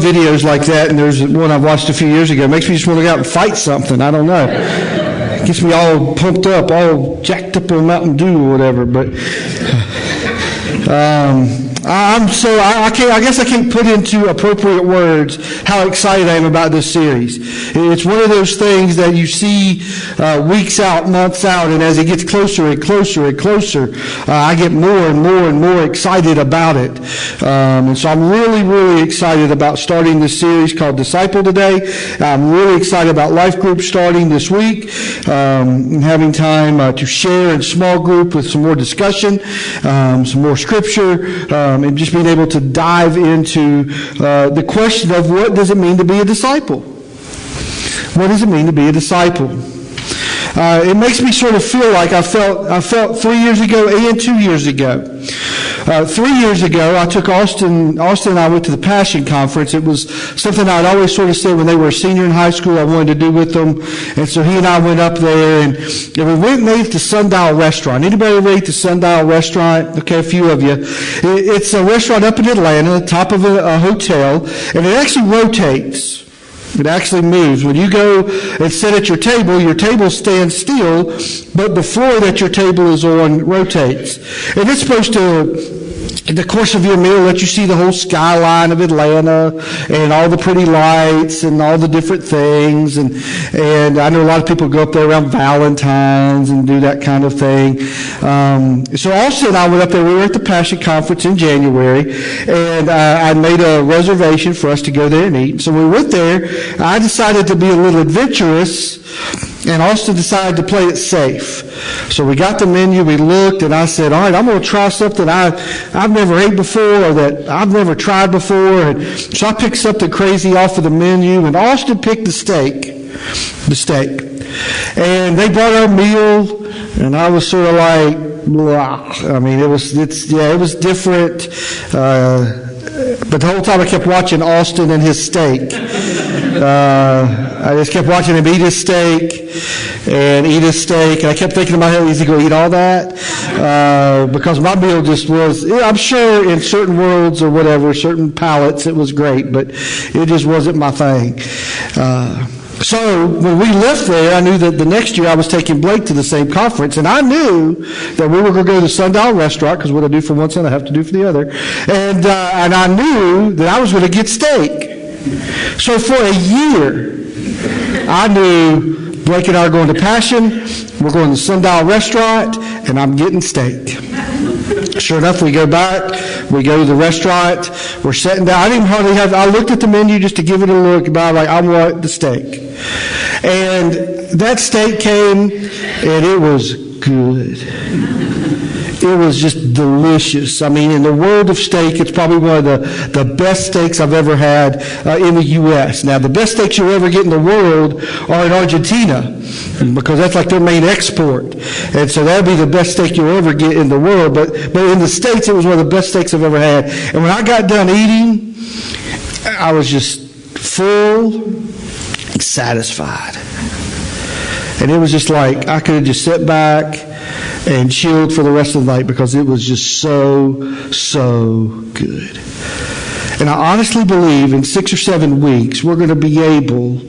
videos like that, and there's one I watched a few years ago. It makes me just want to go out and fight something. I don't know. It gets me all pumped up, all jacked up on Mountain Dew or whatever. But I guess I can't put into appropriate words how excited I am about this series. It's one of those things that you see weeks out, months out, and as it gets closer and closer and closer, I get more and more and more excited about it. And so I'm really, really excited about starting this series called Disciple today. I'm really excited about Life Group starting this week, and having time to share in small group with some more discussion, some more scripture, and just being able to dive into the question of what does it mean to be a disciple? What does it mean to be a disciple? It makes me sort of feel like I felt 3 years ago and 2 years ago. 3 years ago, I took Austin and I went to the Passion Conference. It was something I'd always sort of said when they were a senior in high school I wanted to do with them. And so he and I went up there, and we went and ate at the Sundial Restaurant. Anybody ever ate the Sundial Restaurant? Okay, a few of you. It's a restaurant up in Atlanta, top of a hotel, and it actually rotates. It actually moves. When you go and sit at your table stands still, but the floor that your table is on rotates. And it's supposed to, in the course of your meal, let you see the whole skyline of Atlanta and all the pretty lights and all the different things. And I know a lot of people go up there around Valentine's and do that kind of thing. So Austin and I went up there. We were at the Passion Conference in January, and I made a reservation for us to go there and eat. So we went there. I decided to be a little adventurous, and Austin decided to play it safe. So we got the menu, we looked, and I said, all right, I'm going to try something I've never ate before or that I've never tried before. And so I picked something crazy off of the menu, and Austin picked the steak. And they brought our meal, and I was sort of like, blah. I mean, it was different. But the whole time I kept watching Austin and his steak. I just kept watching him eat his steak, and I kept thinking in my head, is he going to eat all that? Because my meal just was, I'm sure in certain worlds or whatever, certain palates, it was great, but it just wasn't my thing. So when we left there, I knew that the next year I was taking Blake to the same conference, and I knew that we were going to go to the Sundial Restaurant, because what I do for one son, I have to do for the other. And I knew that I was going to get steak. So for a year, I knew Blake and I are going to Passion, we're going to the Sundial Restaurant, and I'm getting steak. Sure enough, we go back, we go to the restaurant, we're sitting down. I looked at the menu just to give it a look, but I'm like, I want the steak. And that steak came, and it was good. It was just delicious. I mean, in the world of steak, it's probably one of the best steaks I've ever had in the U.S. Now, the best steaks you'll ever get in the world are in Argentina, because that's like their main export. And so that would be the best steak you'll ever get in the world. But in the States, it was one of the best steaks I've ever had. And when I got done eating, I was just full and satisfied. And it was just like I could have just sat back and chilled for the rest of the night, because it was just so good. And I honestly believe in 6 or 7 weeks we're going to be able,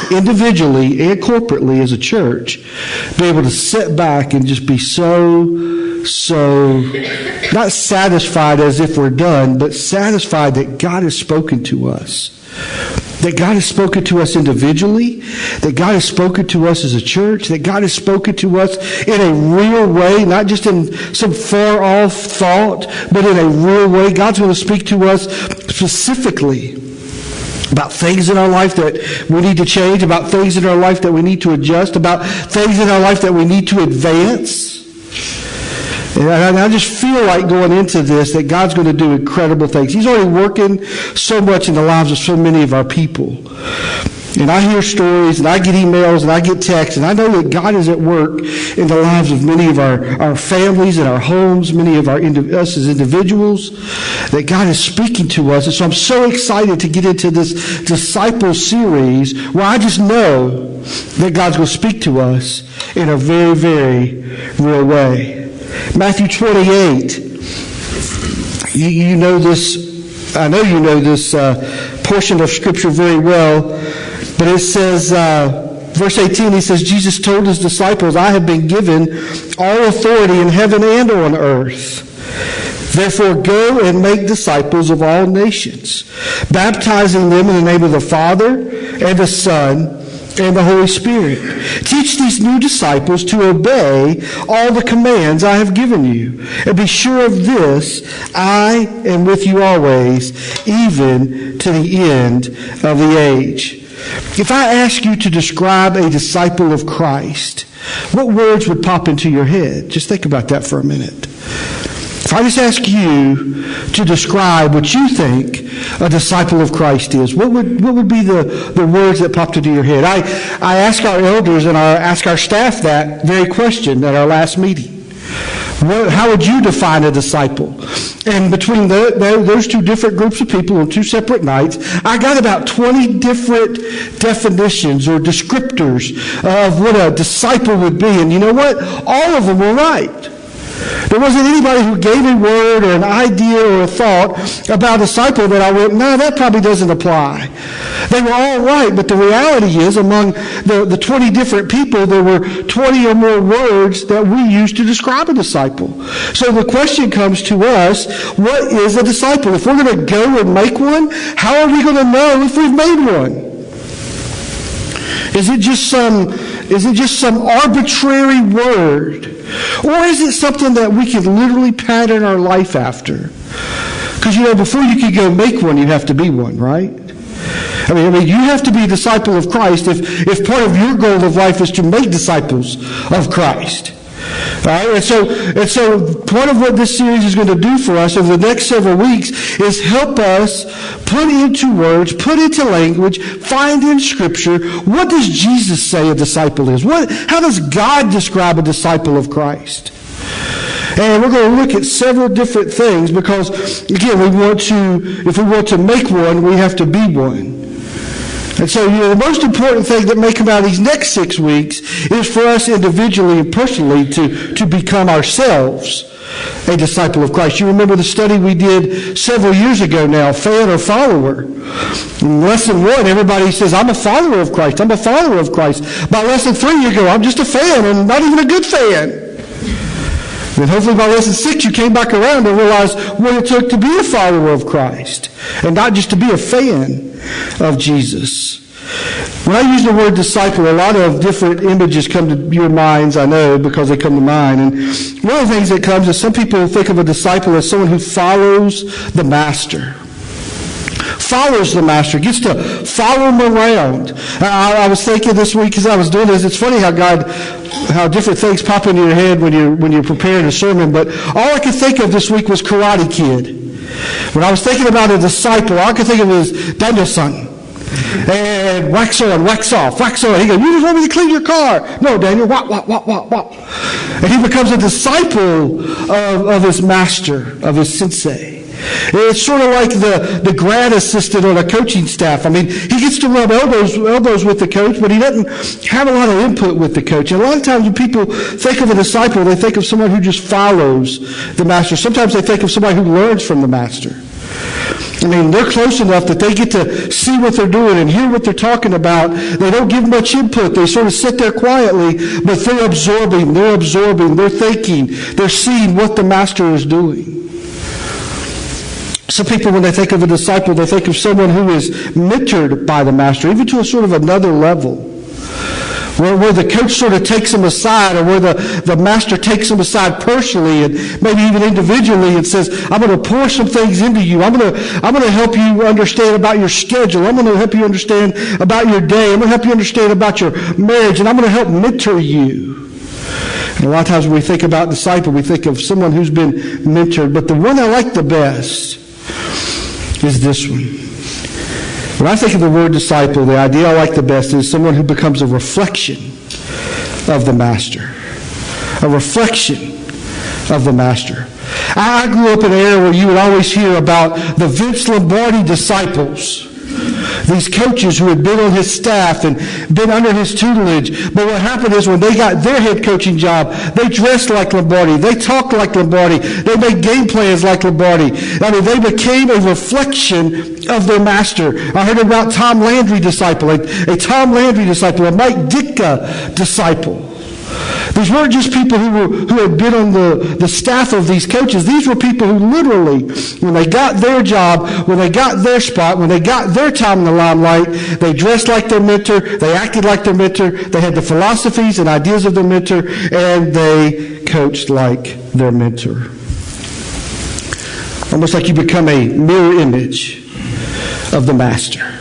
individually and corporately as a church, be able to sit back and just be so not satisfied as if we're done, but satisfied that God has spoken to us. That God has spoken to us individually, that God has spoken to us as a church, that God has spoken to us in a real way, not just in some far-off thought, but in a real way. God's going to speak to us specifically about things in our life that we need to change, about things in our life that we need to adjust, about things in our life that we need to advance. And I just feel like going into this that God's going to do incredible things. He's already working so much in the lives of so many of our people. And I hear stories, and I get emails, and I get texts, and I know that God is at work in the lives of many of our families and our homes, many of us as individuals, that God is speaking to us. And so I'm so excited to get into this disciple series where I just know that God's going to speak to us in a very, very real way. Matthew 28, you know this I know you know this portion of Scripture very well, but it says, verse 18, he says, Jesus told his disciples, I have been given all authority in heaven and on earth. Therefore, go and make disciples of all nations, baptizing them in the name of the Father and the Son and the Holy Spirit. Teach these new disciples to obey all the commands I have given you. And be sure of this, I am with you always, even to the end of the age. If I ask you to describe a disciple of Christ, what words would pop into your head? Just think about that for a minute. If I just ask you to describe what you think a disciple of Christ is, what would be the words that popped into your head? I asked our elders and asked our staff that very question at our last meeting. How would you define a disciple? And between those two different groups of people on two separate nights, I got about 20 different definitions or descriptors of what a disciple would be. And you know what? All of them were right. There wasn't anybody who gave a word or an idea or a thought about a disciple that I went, no, that probably doesn't apply. They were all right, but the reality is among the 20 different people, there were 20 or more words that we use to describe a disciple. So the question comes to us, what is a disciple? If we're going to go and make one, how are we going to know if we've made one? Is it just some arbitrary word? Or is it something that we can literally pattern our life after? Because, before you can go make one, you have to be one, right? I mean, you have to be a disciple of Christ if part of your goal of life is to make disciples of Christ. Right? And so part of what this series is going to do for us over the next several weeks is help us put into words, put into language, find in Scripture, what does Jesus say a disciple is? How does God describe a disciple of Christ? And we're going to look at several different things because, again, if we want to make one, we have to be one. And so, the most important thing that may come out of these next 6 weeks is for us individually and personally to become ourselves a disciple of Christ. You remember the study we did several years ago now, fan or follower. In lesson 1, everybody says, I'm a follower of Christ. I'm a follower of Christ. By lesson 3, you go, I'm just a fan and not even a good fan. And hopefully by lesson 6, you came back around and realized what it took to be a follower of Christ and not just to be a fan of Jesus. When I use the word disciple, a lot of different images come to your minds, I know, because they come to mine. And one of the things that comes is some people think of a disciple as someone who follows the master. Follows the master, gets to follow him around. I was thinking this week as I was doing this, it's funny how different things pop into your head when you're preparing a sermon, but all I could think of this week was Karate Kid. When I was thinking about a disciple, all I could think of was Daniel-san. And wax on, wax off, wax on. He goes, you just want me to clean your car. No, Daniel, wop, wop, wop, wop, wop. And he becomes a disciple of his master, of his sensei. It's sort of like the grad assistant on a coaching staff. I mean, he gets to rub elbows with the coach, but he doesn't have a lot of input with the coach. And a lot of times when people think of a disciple, they think of someone who just follows the master. Sometimes they think of somebody who learns from the master. I mean, they're close enough that they get to see what they're doing and hear what they're talking about. They don't give much input. They sort of sit there quietly, but they're absorbing, they're thinking, they're seeing what the master is doing. Some people, when they think of a disciple, they think of someone who is mentored by the master, even to a sort of another level, where the coach sort of takes them aside, or where the master takes them aside personally and maybe even individually and says, I'm going to pour some things into you. I'm going to help you understand about your schedule. I'm going to help you understand about your day. I'm going to help you understand about your marriage, and I'm going to help mentor you. And a lot of times when we think about disciple, we think of someone who's been mentored. But the one I like the best is this one. When I think of the word disciple, the idea I like the best is someone who becomes a reflection of the master. A reflection of the master. I grew up in an era where you would always hear about the Vince Lombardi disciples. These coaches who had been on his staff and been under his tutelage. But what happened is when they got their head coaching job, they dressed like Lombardi. They talked like Lombardi. They made game plans like Lombardi. I mean, they became a reflection of their master. I heard about Tom Landry disciple, a Tom Landry disciple, a Mike Ditka disciple. These weren't just people who had been on the staff of these coaches. These were people who literally, when they got their job, when they got their spot, when they got their time in the limelight, they dressed like their mentor, they acted like their mentor, they had the philosophies and ideas of their mentor, and they coached like their mentor. Almost like you become a mirror image of the master.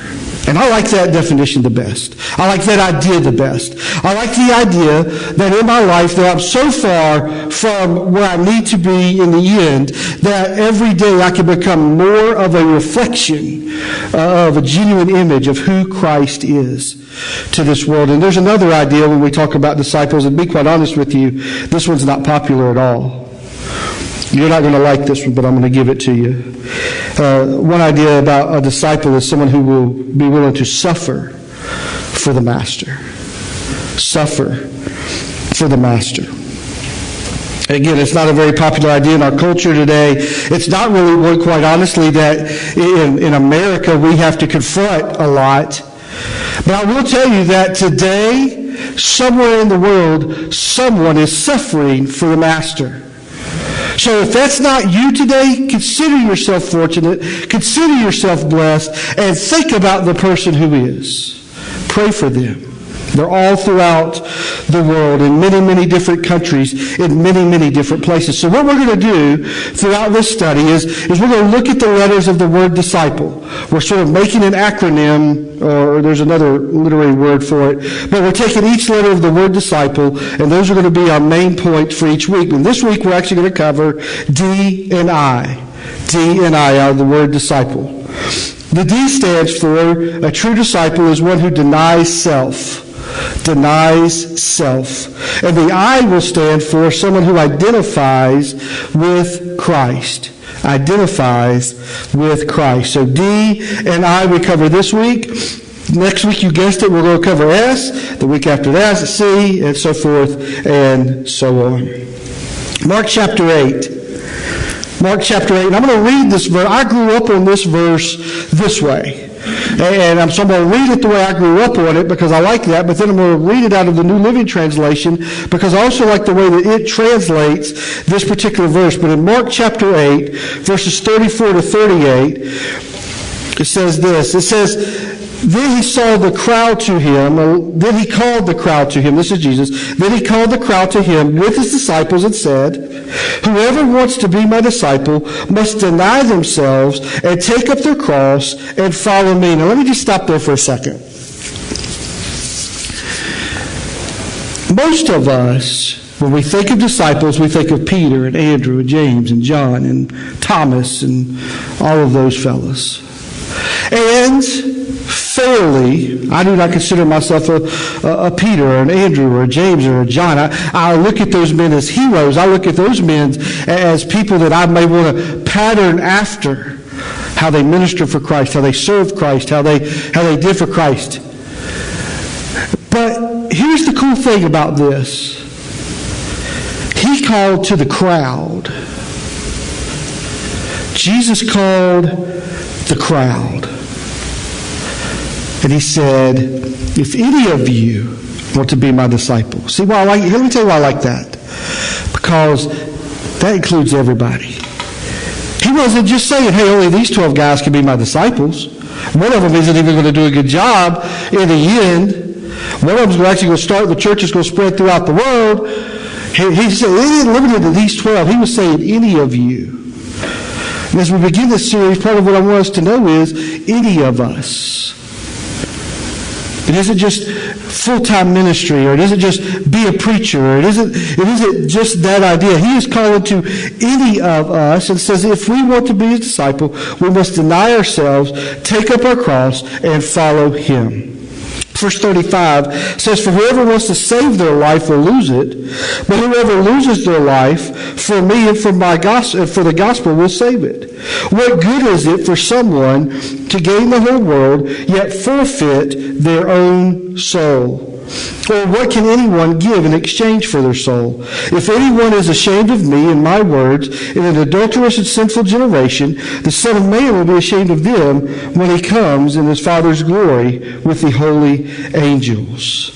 And I like that definition the best. I like that idea the best. I like the idea that in my life that I'm so far from where I need to be in the end that every day I can become more of a reflection of a genuine image of who Christ is to this world. And there's another idea when we talk about disciples, and to be quite honest with you, this one's not popular at all. You're not going to like this one, but I'm going to give it to you. One idea about a disciple is someone who will be willing to suffer for the master. Suffer for the master. Again, it's not a very popular idea in our culture today. It's not really one, quite honestly, that in America we have to confront a lot. But I will tell you that today, somewhere in the world, someone is suffering for the master. So if that's not you today, consider yourself fortunate, consider yourself blessed, and think about the person who is. Pray for them. They're all throughout the world, in many, many different countries, in many, many different places. So what we're going to do throughout this study is we're going to look at the letters of the word disciple. We're sort of making an acronym, or there's another literary word for it, but we're taking each letter of the word disciple, and those are going to be our main points for each week. And this week we're actually going to cover D and I. D and I are the word disciple. The D stands for a true disciple is one who denies self. Denies self. And the I will stand for someone who identifies with Christ. Identifies with Christ. So D and I we cover this week. Next week, you guessed it, we're going to cover S. The week after that, C, and so forth, and so on. Mark chapter 8. Mark chapter 8. And I'm going to read this verse. I grew up on this verse this way. And so I'm going to read it the way I grew up on it because I like that, but then I'm going to read it out of the New Living Translation because I also like the way that it translates this particular verse. But in Mark chapter 8, verses 34 to 38, it says this. It says, then he saw the crowd to him, then he called the crowd to him, this is Jesus, then he called the crowd to him with his disciples and said, whoever wants to be my disciple must deny themselves and take up their cross and follow me. Now let me just stop there for a second. Most of us, when we think of disciples, we think of Peter and Andrew and James and John and Thomas and all of those fellas. And fairly, I do not consider myself a Peter or an Andrew or a James or a John. I look at those men as heroes. I look at those men as people that I may want to pattern after how they ministered for Christ, how they served Christ, how they did for Christ. But here's the cool thing about this. He called to the crowd. Jesus called the crowd. And he said, if any of you want to be my disciple. See why I like it? Let me tell you why I like that. Because that includes everybody. He wasn't just saying, hey, only these 12 guys can be my disciples. One of them isn't even going to do a good job in the end. One of them's actually going to start, the church is going to spread throughout the world. He said, he didn't limit it to these 12. He was saying, any of you. And as we begin this series, part of what I want us to know is, any of us. It isn't just full-time ministry, or it isn't just be a preacher, or it isn't just that idea. He is calling to any of us and says if we want to be his disciple, we must deny ourselves, take up our cross, and follow him. Verse 35 says, for whoever wants to save their life will lose it, but whoever loses their life for me and for my gospel, for the gospel will save it. What good is it for someone to gain the whole world, yet forfeit their own soul? Or what can anyone give in exchange for their soul? If anyone is ashamed of me and my words in an adulterous and sinful generation, the Son of Man will be ashamed of them when he comes in his Father's glory with the holy angels.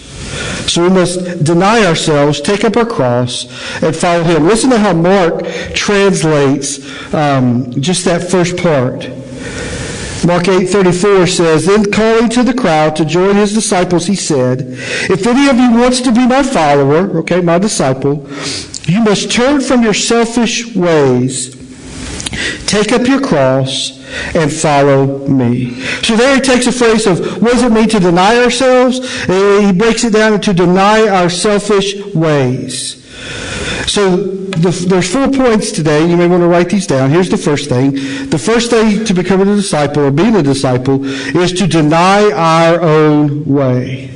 So we must deny ourselves, take up our cross, and follow him. Listen to how Mark translates just that first part. Mark 8:34 says, Then calling to the crowd to join his disciples, he said, If any of you wants to be my follower, okay, my disciple, you must turn from your selfish ways, take up your cross, and follow me. So there he takes a phrase of what does it mean to deny ourselves? And he breaks it down into deny our selfish ways. So there's 4 points today. You may want to write these down. Here's the first thing. The first thing to becoming a disciple or being a disciple is to deny our own way.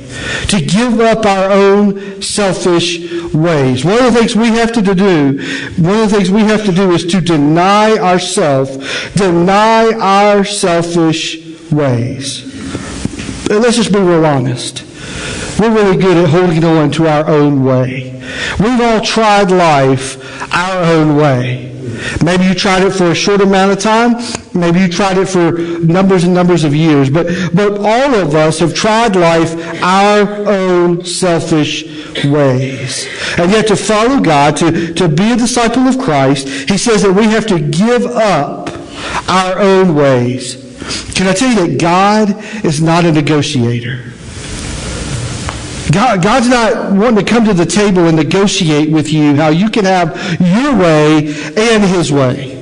To give up our own selfish ways. One of the things we have to do is to deny ourselves, deny our selfish ways. And let's just be real honest. We're really good at holding on to our own way. We've all tried life our own way. Maybe you tried it for a short amount of time. Maybe you tried it for numbers and numbers of years. But all of us have tried life our own selfish ways. And yet to follow God, to be a disciple of Christ, he says that we have to give up our own ways. Can I tell you that God is not a negotiator? God's not wanting to come to the table and negotiate with you how you can have your way and his way.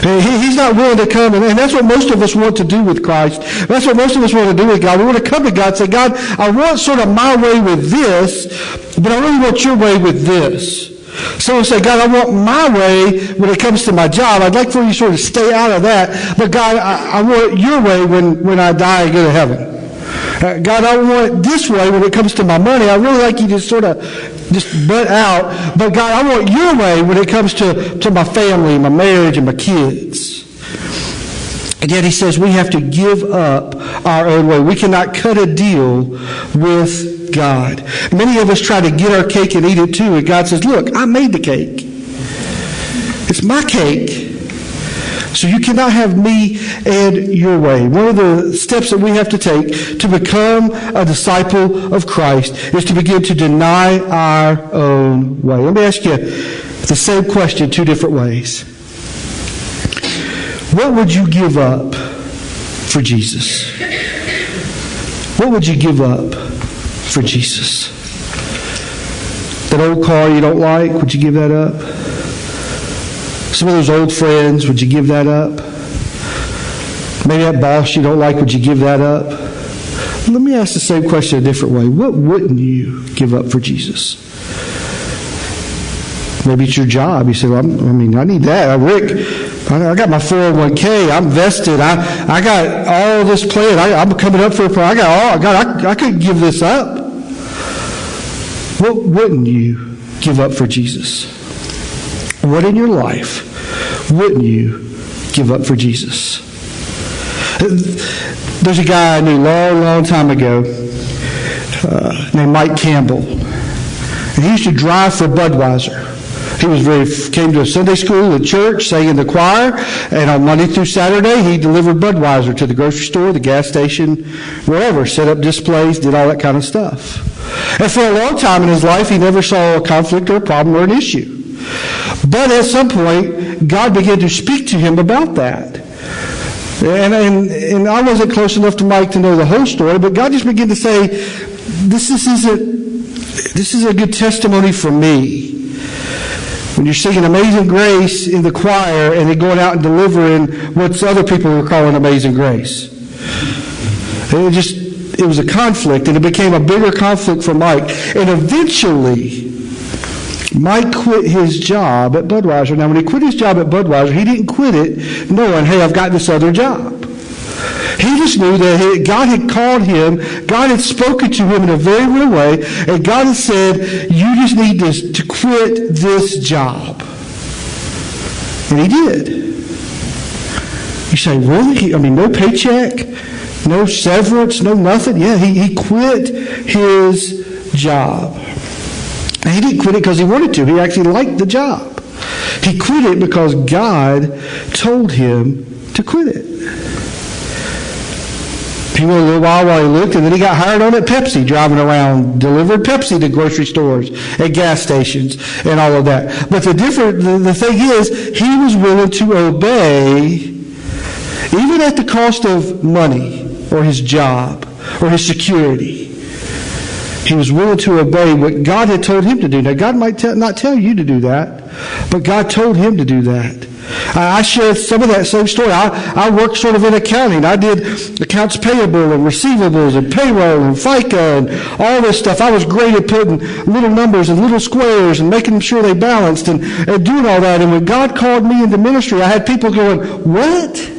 He's not willing to come, and that's what most of us want to do with Christ. That's what most of us want to do with God. We want to come to God and say, God, I want sort of my way with this, but I really want your way with this. Someone say, God, I want my way when it comes to my job. I'd like for you to sort of stay out of that, but God, I want your way when I die and go to heaven. God, I want it this way when it comes to my money. I really like you to sort of just butt out. But God, I want your way when it comes to my family, my marriage, and my kids. And yet he says we have to give up our own way. We cannot cut a deal with God. Many of us try to get our cake and eat it too. And God says, look, I made the cake. It's my cake. So you cannot have me and your way. One of the steps that we have to take to become a disciple of Christ is to begin to deny our own way. Let me ask you the same question 2 different ways. What would you give up for Jesus? What would you give up for Jesus? That old car you don't like, would you give that up? Some of those old friends, would you give that up? Maybe that boss you don't like, would you give that up? Let me ask the same question a different way. What wouldn't you give up for Jesus? Maybe it's your job. You say, well, I need that. Rick, I got my 401k. I'm vested. I got all this planned. I'm coming up for a plan. I couldn't give this up. What wouldn't you give up for Jesus? What in your life wouldn't you give up for Jesus? There's a guy I knew long time ago named Mike Campbell. And he used to drive for Budweiser. He came to a Sunday school at church, sang in the choir, and on Monday through Saturday, he delivered Budweiser to the grocery store, the gas station, wherever, set up displays, did all that kind of stuff. And for a long time in his life, he never saw a conflict or a problem or an issue. But at some point, God began to speak to him about that. And I wasn't close enough to Mike to know the whole story, but God just began to say, this is a good testimony for me. When you're singing Amazing Grace in the choir and then going out and delivering what other people were calling Amazing Grace. It was a conflict, and it became a bigger conflict for Mike. And eventually, Mike quit his job at Budweiser. Now, when he quit his job at Budweiser, he didn't quit it knowing, hey, I've got this other job. He just knew that God had called him, God had spoken to him in a very real way, and God had said, you just need to quit this job. And he did. You say, really? I mean, no paycheck, no severance, no nothing? Yeah, he quit his job. And he didn't quit it because he wanted to. He actually liked the job. He quit it because God told him to quit it. He went a little while he looked, and then he got hired on at Pepsi, driving around, delivered Pepsi to grocery stores, at gas stations, and all of that. But the thing is, he was willing to obey, even at the cost of money, or his job, or his security. He was willing to obey what God had told him to do. Now, God might not tell you to do that, but God told him to do that. I shared some of that same story. I worked sort of in accounting. I did accounts payable and receivables and payroll and FICA and all this stuff. I was great at putting little numbers and little squares and making sure they balanced and doing all that. And when God called me into ministry, I had people going, what?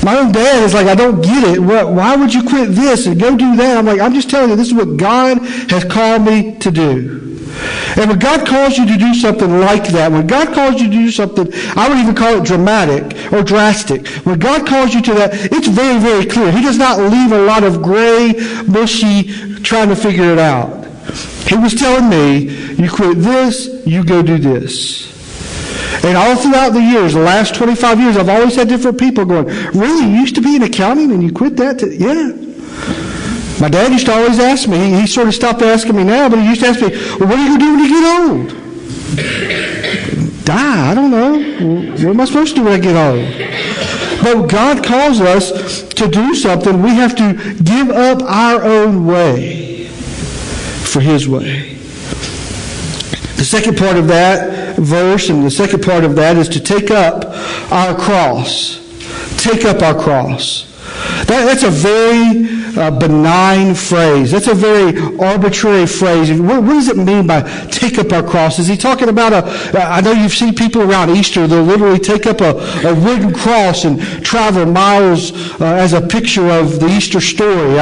My own dad is like, I don't get it. Why would you quit this and go do that? I'm like, I'm just telling you, this is what God has called me to do. And when God calls you to do something like that, when God calls you to do something, I would even call it dramatic or drastic. When God calls you to that, it's very, very clear. He does not leave a lot of gray, mushy, trying to figure it out. He was telling me, you quit this, you go do this. And all throughout the years, the last 25 years, I've always had different people going, really, you used to be in accounting and you quit that? Yeah. My dad used to always ask me, he sort of stopped asking me now, but he used to ask me, well, what are you going to do when you get old? Die, I don't know. What am I supposed to do when I get old? But God calls us to do something. We have to give up our own way for his way. The second part of that verse and the second part of that is to take up our cross. Take up our cross. That's a very benign phrase. That's a very arbitrary phrase. What does it mean by take up our cross? Is he talking about I know you've seen people around Easter, they'll literally take up a wooden cross and travel miles as a picture of the Easter story.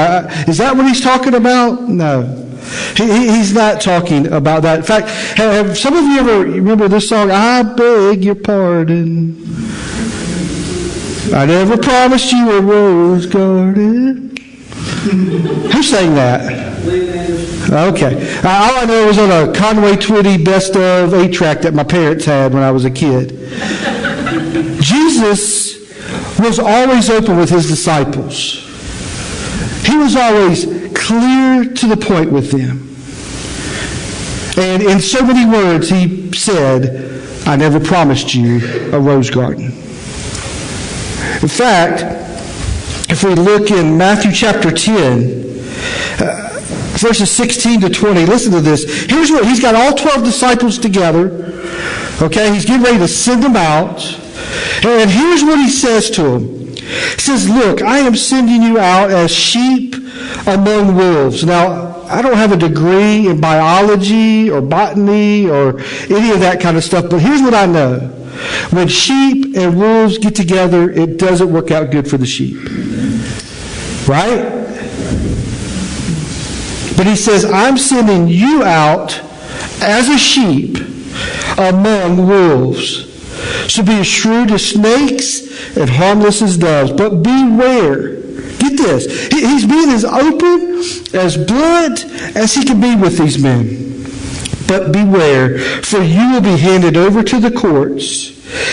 Is that what he's talking about? No. He's not talking about that. In fact, have some of you ever remember this song, I beg your pardon, I never promised you a rose garden? Who sang that? Okay. All I know was on a Conway Twitty best of 8-track that my parents had when I was a kid. Jesus was always open with his disciples. He was always clear to the point with them. And in so many words, he said, I never promised you a rose garden. In fact, if we look in Matthew chapter 10, verses 16 to 20, listen to this. Here's what he's got all 12 disciples together. Okay, he's getting ready to send them out. And here's what he says to them. He says, look, I am sending you out as sheep among wolves. Now, I don't have a degree in biology or botany or any of that kind of stuff, but here's what I know. When sheep and wolves get together, it doesn't work out good for the sheep. Right? But he says, I'm sending you out as a sheep among wolves. So be as shrewd as snakes and harmless as doves. But beware. Get this. He's being as open, as blunt as he can be with these men. But beware, for you will be handed over to the courts,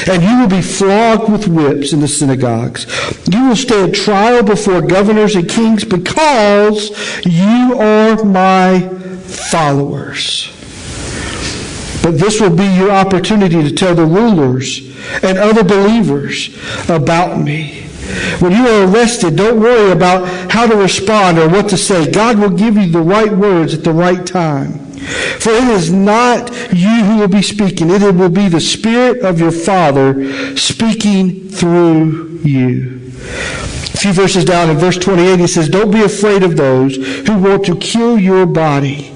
and you will be flogged with whips in the synagogues. You will stand trial before governors and kings because you are my followers. But this will be your opportunity to tell the rulers and other believers about me. When you are arrested, don't worry about how to respond or what to say. God will give you the right words at the right time. For it is not you who will be speaking. It will be the Spirit of your Father speaking through you. A few verses down in verse 28, he says, don't be afraid of those who want to kill your body.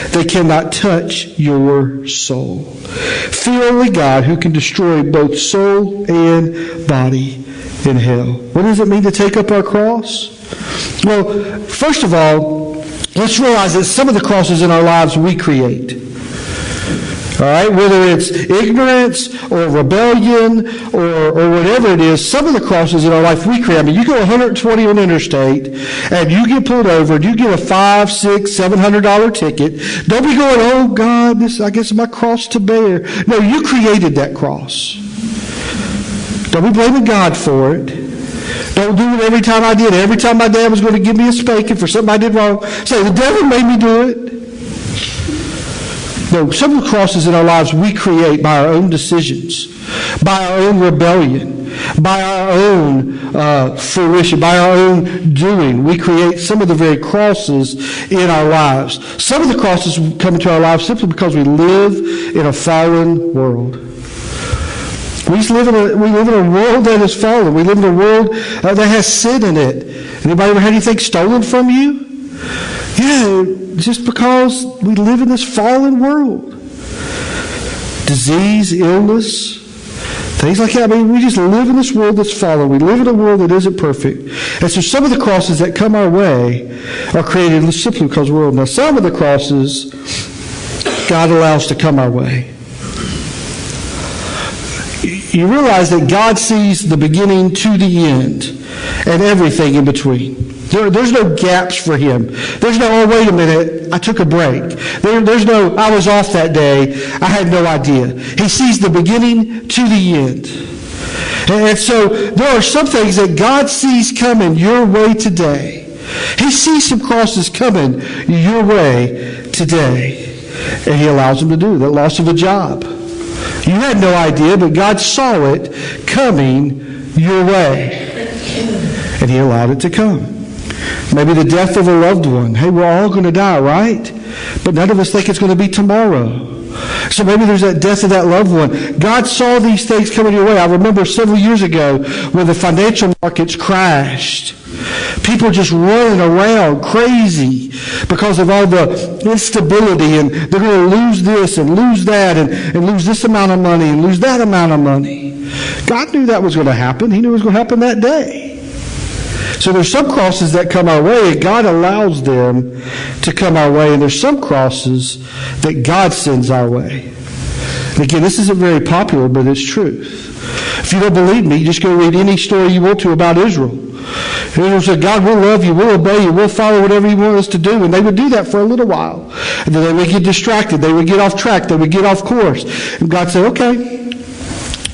They cannot touch your soul. Fear only God, who can destroy both soul and body in hell. What does it mean to take up our cross? Well, first of all, let's realize that some of the crosses in our lives we create. All right, whether it's ignorance or rebellion or whatever it is, some of the crosses in our life we create. I mean, you go 120 on interstate and you get pulled over and you get a $500, $600, $700 ticket. Don't be going, oh God, this I guess is my cross to bear. No, you created that cross. Don't be blaming God for it. Don't do it every time I did it. Every time my dad was going to give me a spanking for something I did wrong, say, the devil made me do it. No, some of the crosses in our lives we create by our own decisions, by our own rebellion, by our own fruition, by our own doing. We create some of the very crosses in our lives. Some of the crosses come into our lives simply because we live in a fallen world. We live in a world that is fallen. We live in a world that has sin in it. Anybody ever had anything stolen from you? Yeah, just because we live in this fallen world. Disease, illness, things like that. I mean, we just live in this world that's fallen. We live in a world that isn't perfect. And so some of the crosses that come our way are created simply because we're world. Now, some of the crosses God allows to come our way. You realize that God sees the beginning to the end and everything in between. There's no gaps for him. There's no, oh, wait a minute, I took a break. There's no, I was off that day, I had no idea. He sees the beginning to the end. And so there are some things that God sees coming your way today. He sees some crosses coming your way today. And he allows them to do that. Loss of a job. You had no idea, but God saw it coming your way. And he allowed it to come. Maybe the death of a loved one. Hey, we're all going to die, right? But none of us think it's going to be tomorrow. So maybe there's that death of that loved one. God saw these things coming your way. I remember several years ago when the financial markets crashed. People just running around crazy because of all the instability, and they're going to lose this and lose that and lose this amount of money and lose that amount of money. God knew that was going to happen. He knew it was going to happen that day. So there's some crosses that come our way, and God allows them to come our way, and there's some crosses that God sends our way. And again, this isn't very popular, but it's truth. If you don't believe me, just go read any story you want to about Israel. Israel said, God, we'll love you, we'll obey you, we'll follow whatever you want us to do. And they would do that for a little while. And then they would get distracted, they would get off track, they would get off course. And God said, okay,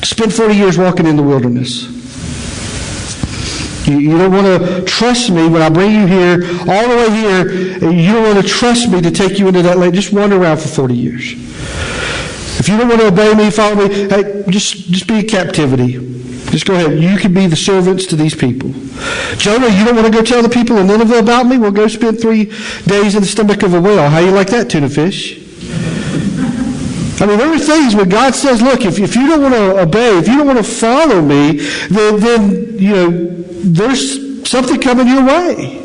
spend 40 years walking in the wilderness. You don't want to trust me when I bring you here, all the way here. You don't want to trust me to take you into that land. Just wander around for 40 years. If you don't want to obey me, follow me, hey, just be in captivity. Just go ahead. You can be the servants to these people. Jonah, you don't want to go tell the people in Nineveh about me? Well, go spend 3 days in the stomach of a whale. How you like that, tuna fish? I mean, there are things where God says, look, if you don't want to obey, if you don't want to follow me, then you know, there's something coming your way.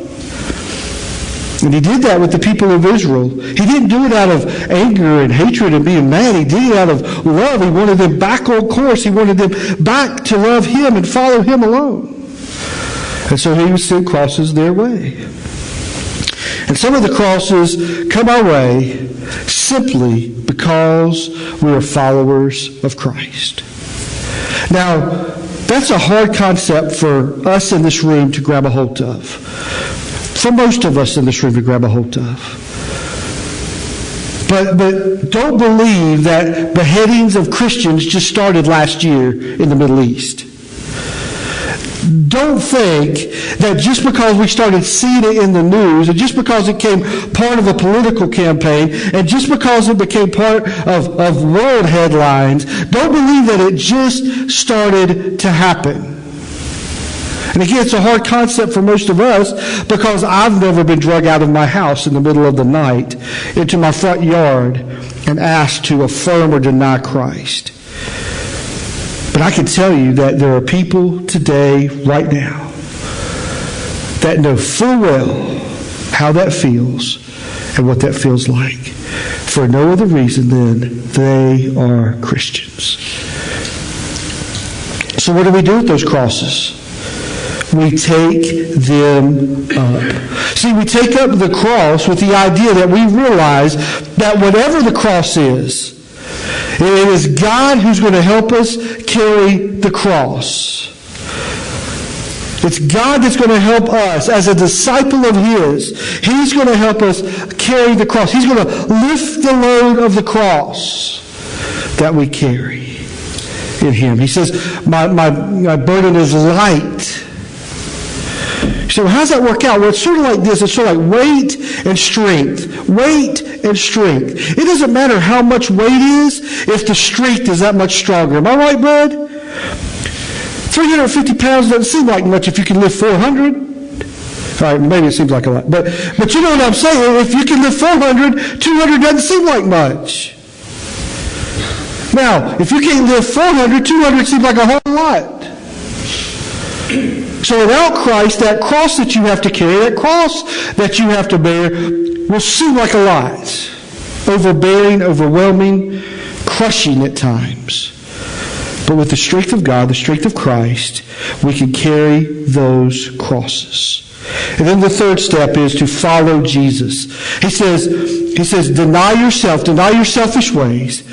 And he did that with the people of Israel. He didn't do it out of anger and hatred and being mad. He did it out of love. He wanted them back on course. He wanted them back to love him and follow him alone. And so he would send crosses their way. And some of the crosses come our way simply because we are followers of Christ. Now, that's a hard concept for us in this room to grab a hold of. For most of us in this room to grab a hold of. But don't believe that beheadings of Christians just started last year in the Middle East. Don't think that just because we started seeing it in the news, and just because it became part of a political campaign, and just because it became part of world headlines, don't believe that it just started to happen. And again, it's a hard concept for most of us because I've never been drug out of my house in the middle of the night into my front yard and asked to affirm or deny Christ. But I can tell you that there are people today, right now, that know full well how that feels and what that feels like. For no other reason than they are Christians. So what do we do with those crosses? We take them up. See, we take up the cross with the idea that we realize that whatever the cross is, It is God who's going to help us carry the cross. It's God that's going to help us as a disciple of His. He's going to help us carry the cross. He's going to lift the load of the cross that we carry in Him. He says, my burden is light. So how does that work out? Well, it's sort of like this. It's sort of like weight and strength. Weight and strength. It doesn't matter how much weight is if the strength is that much stronger. Am I right, bud? 350 pounds doesn't seem like much if you can lift 400. All right, maybe it seems like a lot. But you know what I'm saying? If you can lift 400, 200 doesn't seem like much. Now, if you can't lift 400, 200 seems like a whole lot. So without Christ, that cross that you have to carry, that cross that you have to bear, will seem like a lot. Overbearing, overwhelming, crushing at times. But with the strength of God, the strength of Christ, we can carry those crosses. And then the third step is to follow Jesus. He says, deny yourself, deny your selfish ways,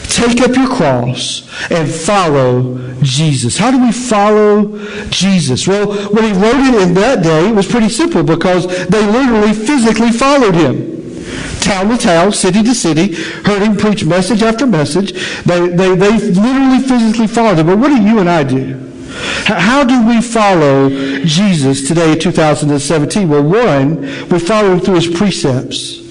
take up your cross, and follow Jesus. How do we follow Jesus? Well, when he wrote it in that day, it was pretty simple because they literally physically followed him. Town to town, city to city, heard him preach message after message. They literally physically followed him. But what do you and I do? How do we follow Jesus today in 2017? Well, one, we follow him through his precepts.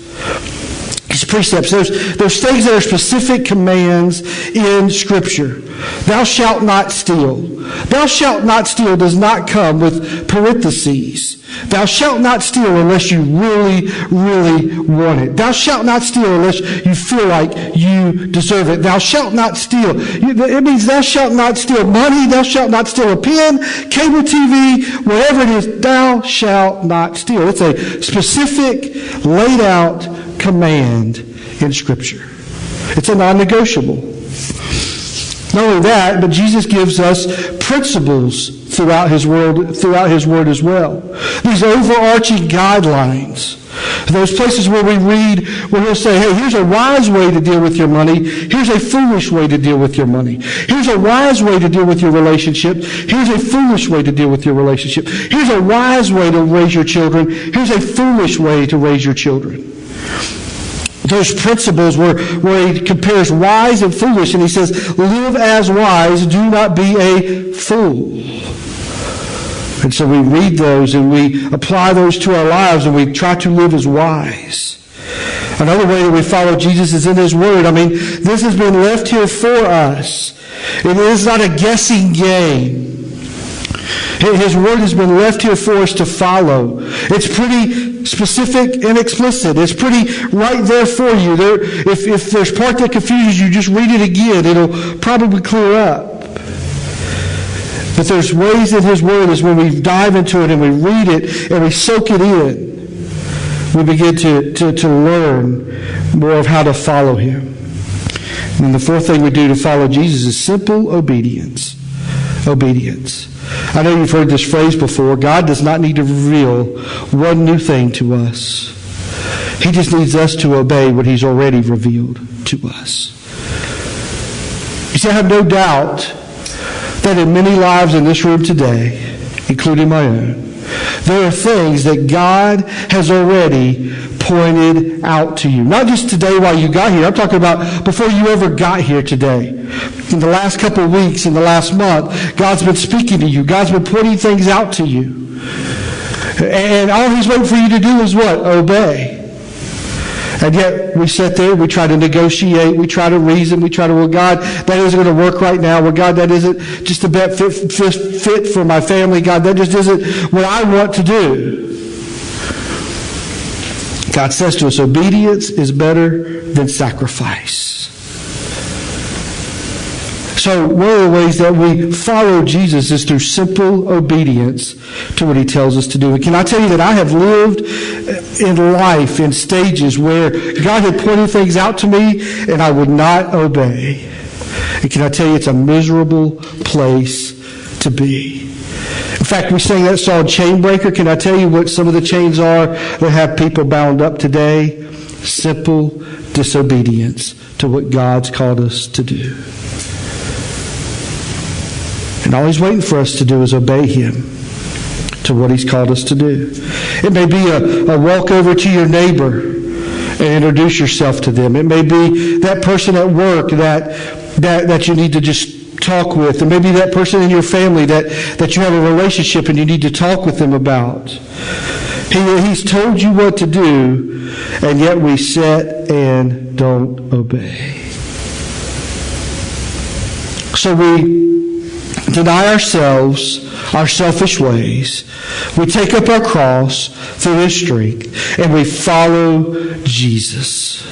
His precepts. There's things that are specific commands in Scripture. Thou shalt not steal. Thou shalt not steal does not come with parentheses. Thou shalt not steal unless you really, really want it. Thou shalt not steal unless you feel like you deserve it. Thou shalt not steal. It means thou shalt not steal money. Thou shalt not steal a pen, cable TV, whatever it is. Thou shalt not steal. It's a specific, laid out command in Scripture. It's a non-negotiable. Not only that, but Jesus gives us principles throughout His Word as well. These overarching guidelines. Those places where we read, where He'll say, hey, here's a wise way to deal with your money. Here's a foolish way to deal with your money. Here's a wise way to deal with your relationship. Here's a foolish way to deal with your relationship. Here's a wise way to raise your children. Here's a foolish way to raise your children. Those principles where he compares wise and foolish, and he says, live as wise, do not be a fool. And so we read those and we apply those to our lives and we try to live as wise. Another way that we follow Jesus is in His Word. I mean, this has been left here for us. It is not a guessing game. His Word has been left here for us to follow. It's pretty specific and explicit. It's pretty right there for you. If there's part that confuses you, just read it again. It'll probably clear up. But there's ways in His Word is when we dive into it and we read it and we soak it in, we begin to learn more of how to follow Him. And the fourth thing we do to follow Jesus is simple obedience. Obedience. I know you've heard this phrase before. God does not need to reveal one new thing to us. He just needs us to obey what He's already revealed to us. You see, I have no doubt that in many lives in this room today, including my own, there are things that God has already pointed out to you. Not just today while you got here. I'm talking about before you ever got here today. In the last couple of weeks, in the last month, God's been speaking to you. God's been pointing things out to you. And all He's waiting for you to do is what? Obey. And yet we sit there, we try to negotiate, we try to reason, we try to, well, God, that isn't going to work right now. Well, God, that isn't just a bit fit for my family. God, that just isn't what I want to do. God says to us, obedience is better than sacrifice. So one of the ways that we follow Jesus is through simple obedience to what He tells us to do. And can I tell you that I have lived in life in stages where God had pointed things out to me and I would not obey. And can I tell you, it's a miserable place to be. In fact, we sang that song, Chain Breaker. Can I tell you what some of the chains are that have people bound up today? Simple disobedience to what God's called us to do. And all He's waiting for us to do is obey Him to what He's called us to do. It may be a walk over to your neighbor and introduce yourself to them. It may be that person at work that you need to just talk with. Or maybe that person in your family that you have a relationship and you need to talk with them about. He's told you what to do, and yet we sit and don't obey. So we deny ourselves, our selfish ways. We take up our cross through His strength, and we follow Jesus.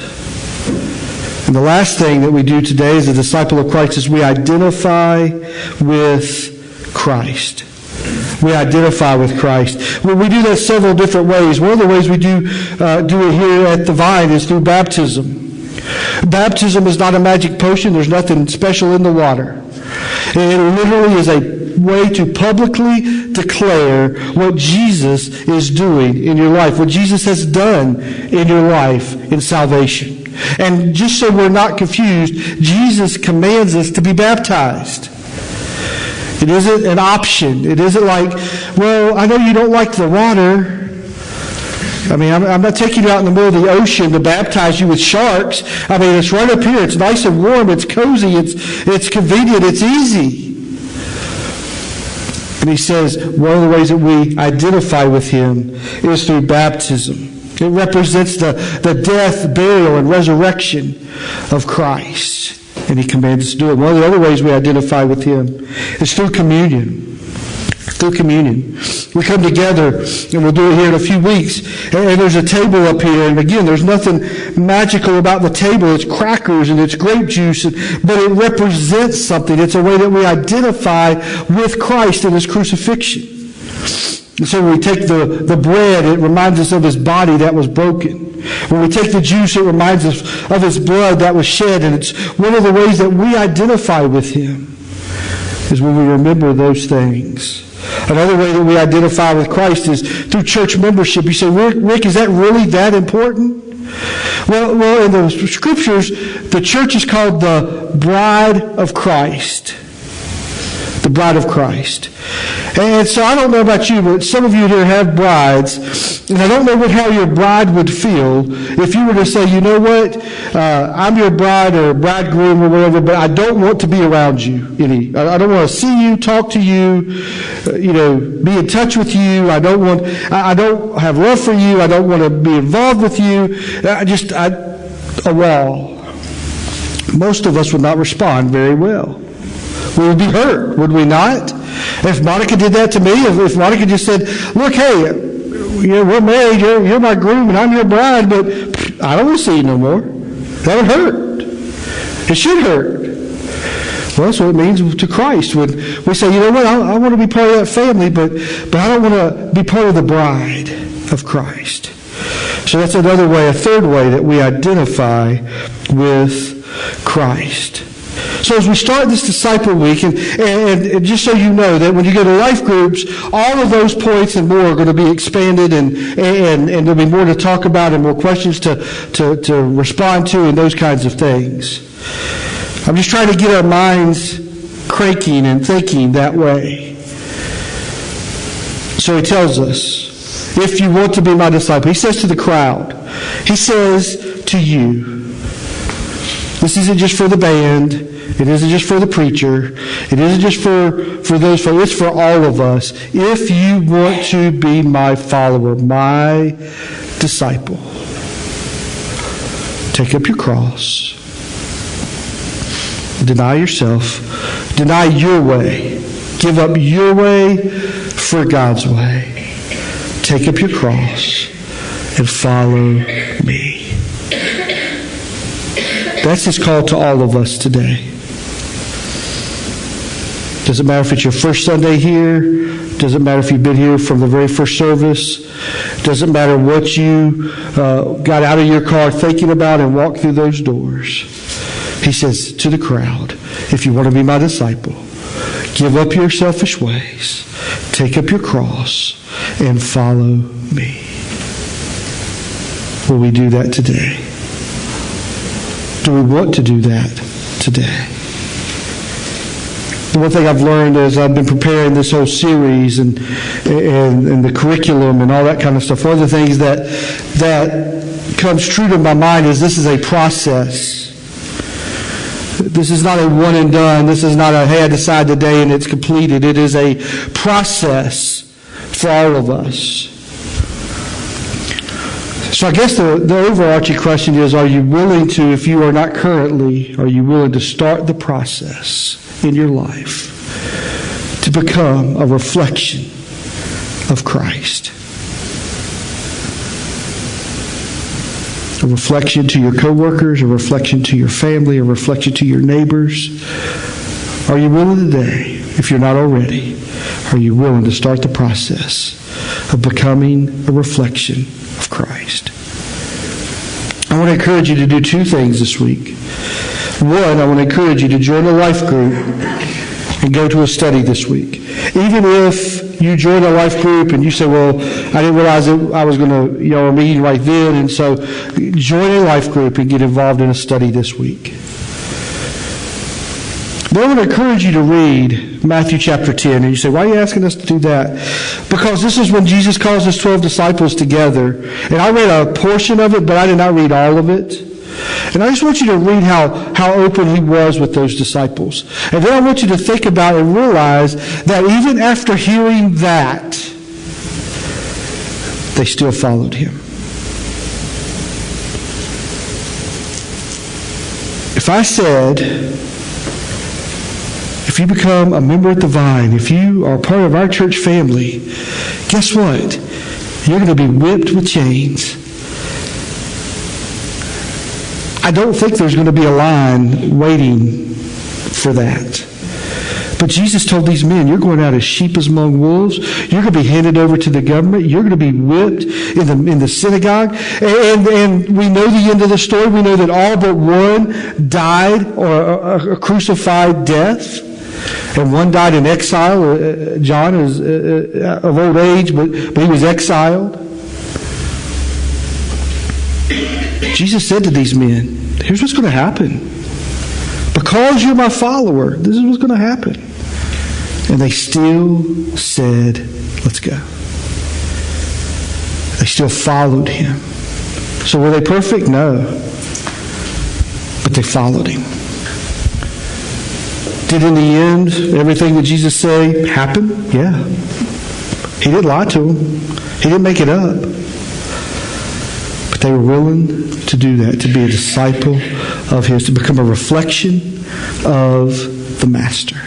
And the last thing that we do today as a disciple of Christ is we identify with Christ. We identify with Christ. Well, we do that several different ways. One of the ways we do it here at the Vine is through baptism. Baptism is not a magic potion. There's nothing special in the water. It literally is a way to publicly declare what Jesus is doing in your life, what Jesus has done in your life in salvation. And just so we're not confused, Jesus commands us to be baptized. It isn't an option. It isn't like, well, I know you don't like the water. I mean, I'm not taking you out in the middle of the ocean to baptize you with sharks. I mean, it's right up here. It's nice and warm. It's cozy. It's convenient. It's easy. And He says one of the ways that we identify with Him is through baptism. It represents the death, burial, and resurrection of Christ. And He commands us to do it. One of the other ways we identify with Him is through communion. Through communion. We come together, and we'll do it here in a few weeks. And there's a table up here. And again, there's nothing magical about the table. It's crackers and it's grape juice. But it represents something. It's a way that we identify with Christ in His crucifixion. And so when we take the bread, it reminds us of His body that was broken. When we take the juice, it reminds us of His blood that was shed. And it's one of the ways that we identify with Him is when we remember those things. Another way that we identify with Christ is through church membership. You say, Rick, is that really that important? Well, in the Scriptures, the church is called the bride of Christ. The bride of Christ. And so I don't know about you, but some of you here have brides, and I don't know how your bride would feel if you were to say, you know what, I'm your bride or bridegroom or whatever, but I don't want to be around you any. I don't want to see you, talk to you, be in touch with you. I don't have love for you. I don't want to be involved with you. A wall. Most of us would not respond very well. We would be hurt, would we not? If Monica did that to me, if Monica just said, look, hey, we're married, you're my groom and I'm your bride, but I don't want to see you no more. That would hurt. It should hurt. Well, that's what it means to Christ. When we say, you know what, I want to be part of that family, but I don't want to be part of the bride of Christ. So that's another way, a third way that we identify with Christ. So as we start this Disciple Week, and just so you know that when you go to life groups, all of those points and more are going to be expanded, and there'll be more to talk about and more questions to respond to and those kinds of things. I'm just trying to get our minds cranking and thinking that way. So He tells us, if you want to be my disciple, He says to the crowd, He says to you, this isn't just for the band. It isn't just for the preacher. It isn't just for those folks. It's for all of us. If you want to be my follower, my disciple, take up your cross. Deny yourself. Deny your way. Give up your way for God's way. Take up your cross and follow me. That's His call to all of us today. Doesn't matter if it's your first Sunday here. Doesn't matter if you've been here from the very first service. Doesn't matter what you got out of your car thinking about and walked through those doors. He says to the crowd, if you want to be my disciple, give up your selfish ways, take up your cross, and follow me. Will we do that today? Do we want to do that today? The one thing I've learned as I've been preparing this whole series and the curriculum and all that kind of stuff, one of the things that comes true to my mind is this is a process. This is not a one and done. This is not a, hey, I decide today and it's completed. It is a process for all of us. So I guess the overarching question is, are you willing to, if you are not currently, are you willing to start the process in your life to become a reflection of Christ? A reflection to your coworkers, a reflection to your family, a reflection to your neighbors. Are you willing today, if you're not already, are you willing to start the process of becoming a reflection of Christ? I want to encourage you to do two things this week. One, I want to encourage you to join a life group and go to a study this week. Even if you join a life group and you say, well, I didn't realize that I was going to, a meeting right then, and so join a life group and get involved in a study this week. But I want to encourage you to read Matthew chapter 10. And you say, why are you asking us to do that? Because this is when Jesus calls his 12 disciples together. And I read a portion of it, but I did not read all of it. And I just want you to read how open he was with those disciples. And then I want you to think about and realize that even after hearing that, they still followed him. If I said, if you become a member at the Vine, if you are part of our church family, guess what? You're going to be whipped with chains. I don't think there's going to be a line waiting for that. But Jesus told these men, you're going out as sheep among wolves. You're going to be handed over to the government. You're going to be whipped in the synagogue. And we know the end of the story. We know that all but one died or a crucified death. And one died in exile. John is of old age, but he was exiled. Jesus said to these men, here's what's going to happen. Because you're my follower, this is what's going to happen. And they still said, let's go. They still followed him. So were they perfect? No. But they followed him. Did in the end everything that Jesus said happen? Yeah. He didn't lie to them. He didn't make it up. But they were willing to do that, to be a disciple of his, to become a reflection of the Master.